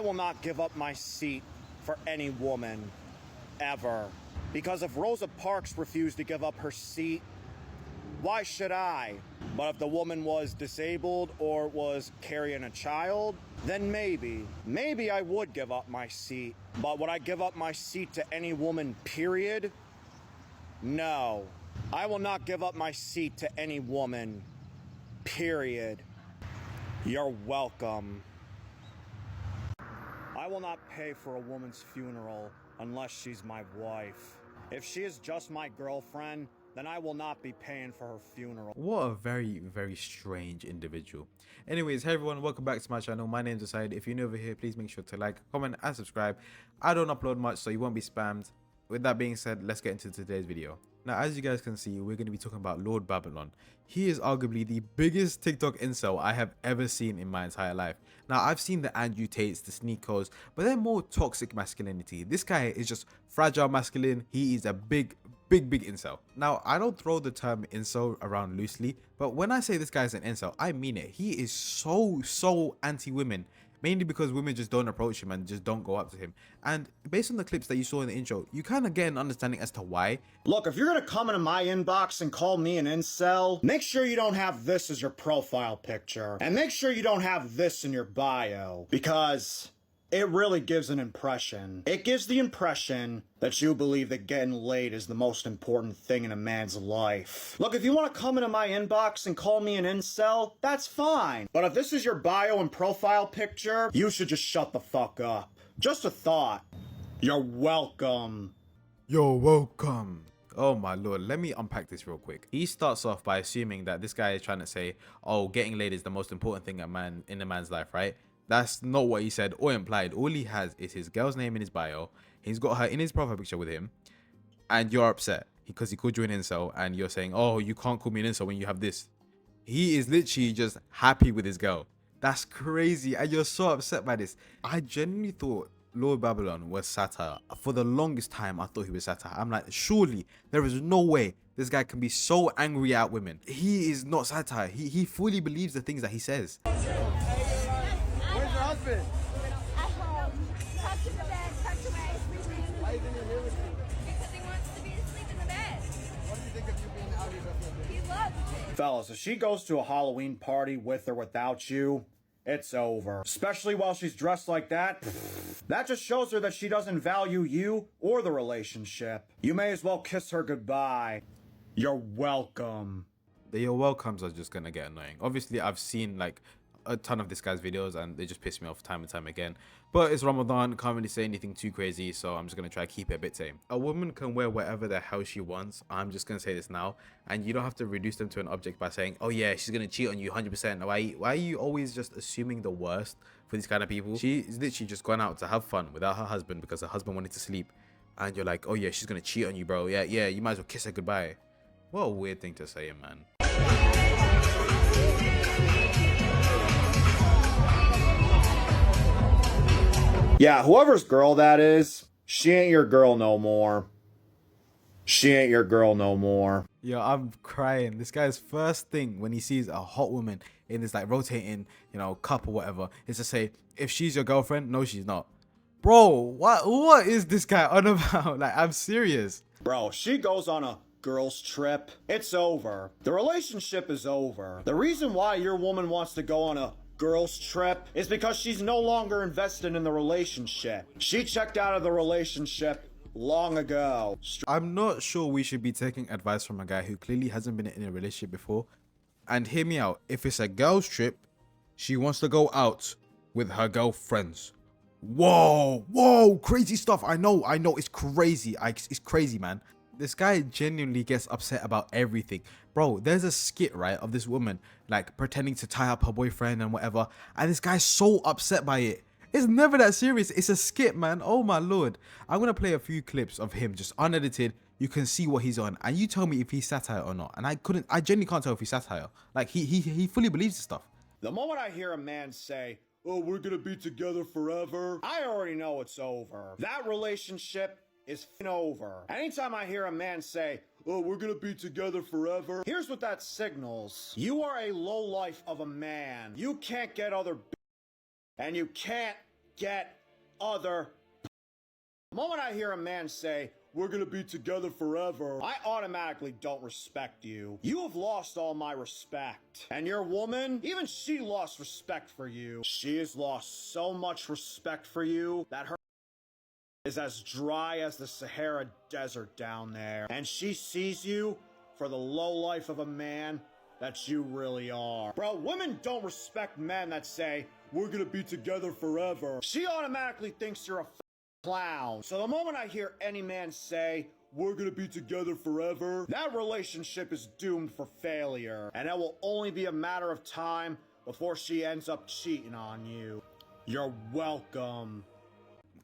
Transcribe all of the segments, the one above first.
I will not give up my seat for any woman, ever. Because if Rosa Parks refused to give up her seat, why should I? But if the woman was disabled or was carrying a child, then maybe I would give up my seat. But would I give up my seat to any woman, period? No. I will not give up my seat to any woman, period. You're welcome. I will not pay for a woman's funeral unless she's my wife. If she is just my girlfriend, then I will not be paying for her funeral. What a very, very strange individual. Anyways, hey everyone, welcome back to my channel. My name's Aside. If you're new over here, please make sure to like, comment, and subscribe. I don't upload much, so you won't be spammed. With that being said, let's get into today's video. Now, as you guys can see, we're going to be talking about Lord Babylon. He is arguably the biggest TikTok incel I have ever seen in my entire life. Now, I've seen the Andrew Tates, the Sneakos, but they're more toxic masculinity. This guy is just fragile masculine. He is a big incel. Now, I don't throw the term incel around loosely, but when I say this guy is an incel, I mean it. He is so anti-women. Mainly because women just don't approach him and just don't go up to him. And based on the clips that you saw in the intro, you kind of get an understanding as to why. Look, if you're gonna come into my inbox and call me an incel, make sure you don't have this as your profile picture. And make sure you don't have this in your bio. Because it really gives an impression. It gives the impression that you believe that getting laid is the most important thing in a man's life. Look, if you want to come into my inbox and call me an incel, that's fine. But if this is your bio and profile picture, you should just shut the fuck up. Just a thought. You're welcome. You're welcome. Oh my lord, let me unpack this real quick. He starts off by assuming that this guy is trying to say, oh, getting laid is the most important thing in a man's life, right? That's not what he said or implied. All he has is his girl's name in his bio. He's got her in his profile picture with him. And you're upset because he called you an incel. And you're saying, oh, you can't call me an incel when you have this. He is literally just happy with his girl. That's crazy. And you're so upset by this. I genuinely thought Lord Babylon was satire. For the longest time, I thought he was satire. I'm like, surely there is no way this guy can be so angry at women. He is not satire. He fully believes the things that he says. Husband? At home. Tucked in the bed, tucked away, sleeping. Why isn't he here with you? Because he wants to be asleep in the bed. What do you think of you being out here with him? He loves it. Fellas, if she goes to a Halloween party with or without you, it's over. Especially while she's dressed like that. That just shows her that she doesn't value you or the relationship. You may as well kiss her goodbye. You're welcome. The your welcomes are just gonna get annoying. Obviously, I've seen like a ton of this guy's videos and they just piss me off time and time again, but it's Ramadan, can't really say anything too crazy, so I'm just gonna try to keep it a bit tame. A woman can wear whatever the hell she wants. I'm just gonna say this now, and you don't have to reduce them to an object by saying, oh yeah, she's gonna cheat on you 100%. Why are you always just assuming the worst for these kind of people? She's literally just gone out to have fun without her husband because her husband wanted to sleep, and you're like, oh yeah, she's gonna cheat on you, bro. Yeah, you might as well kiss her goodbye. What a weird thing to say, man. Yeah, whoever's girl that is, she ain't your girl no more. She ain't your girl no more. Yo, I'm crying. This guy's first thing when he sees a hot woman in this like rotating, cup or whatever, is to say, if she's your girlfriend, no, she's not. Bro, what is this guy on about? Like, I'm serious. Bro, she goes on a girls trip, it's over. The relationship is over. The reason why your woman wants to go on a girls trip is because she's no longer invested in the relationship. She checked out of the relationship long ago. I'm not sure we should be taking advice from a guy who clearly hasn't been in a relationship before. And hear me out, if it's a girls trip, she wants to go out with her girlfriends. Whoa, crazy stuff. I know, it's crazy. It's crazy, man. This guy genuinely gets upset about everything. Bro, there's a skit, right, of this woman, like, pretending to tie up her boyfriend and whatever. And this guy's so upset by it. It's never that serious. It's a skit, man. Oh, my lord. I'm going to play a few clips of him, just unedited. You can see what he's on. And you tell me if he's satire or not. And I genuinely can't tell if he's satire. Like, he fully believes this stuff. The moment I hear a man say, oh, we're going to be together forever, I already know it's over. That relationship is over. Anytime I hear a man say, oh, we're gonna be together forever, here's what that signals. You are a low life of a man. You can't get other and you can't get other. The moment I hear a man say, "We're gonna be together forever," I automatically don't respect you. You have lost all my respect. And your woman, even she lost respect for you. She has lost so much respect for you that her is as dry as the Sahara Desert down there. And she sees you for the lowlife of a man that you really are. Bro, women don't respect men that say, "We're gonna be together forever." She automatically thinks you're a clown. So the moment I hear any man say, "We're gonna be together forever," that relationship is doomed for failure. And it will only be a matter of time before she ends up cheating on you. You're welcome.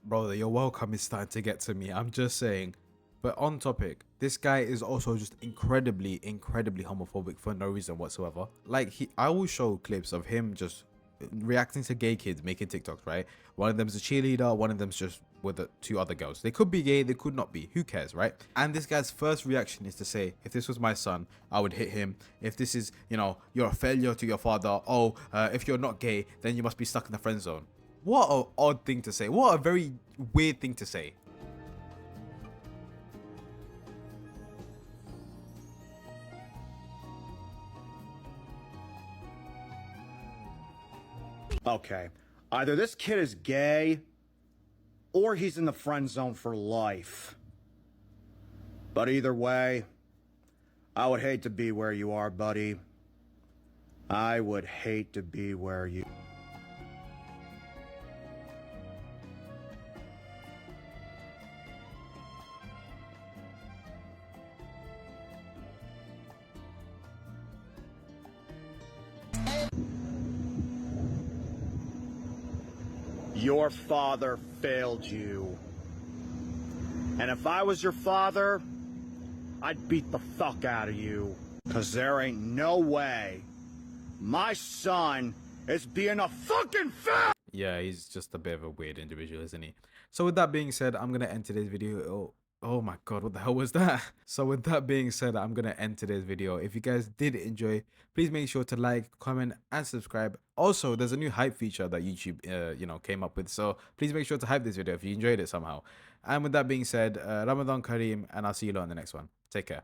Bro, your welcome is starting to get to me. I'm just saying. But on topic, this guy is also just incredibly homophobic for no reason whatsoever. Like, I will show clips of him just reacting to gay kids making TikToks, right? One of them's a cheerleader, one of them's just with the two other girls. They could be gay, they could not be. Who cares, right? And this guy's first reaction is to say, if this was my son, I would hit him. If this is, you know, you're a failure to your father. Oh, if you're not gay, then you must be stuck in the friend zone. What an odd thing to say. What a very weird thing to say. Okay, either this kid is gay, or he's in the friend zone for life. But either way, I would hate to be where you are, buddy. I would hate to be where you... Your father failed you. And if I was your father, I'd beat the fuck out of you. 'Cause there ain't no way my son is being a fucking Yeah, he's just a bit of a weird individual, isn't he? So with that being said, I'm gonna end today's video. Oh my god, what the hell was that? So with that being said, I'm gonna end today's video. If you guys did enjoy, please make sure to like, comment, and subscribe. Also, there's a new hype feature that YouTube came up with, so please make sure to hype this video if you enjoyed it somehow. And with that being said, Ramadan Kareem, and I'll see you lot in the next one. Take care.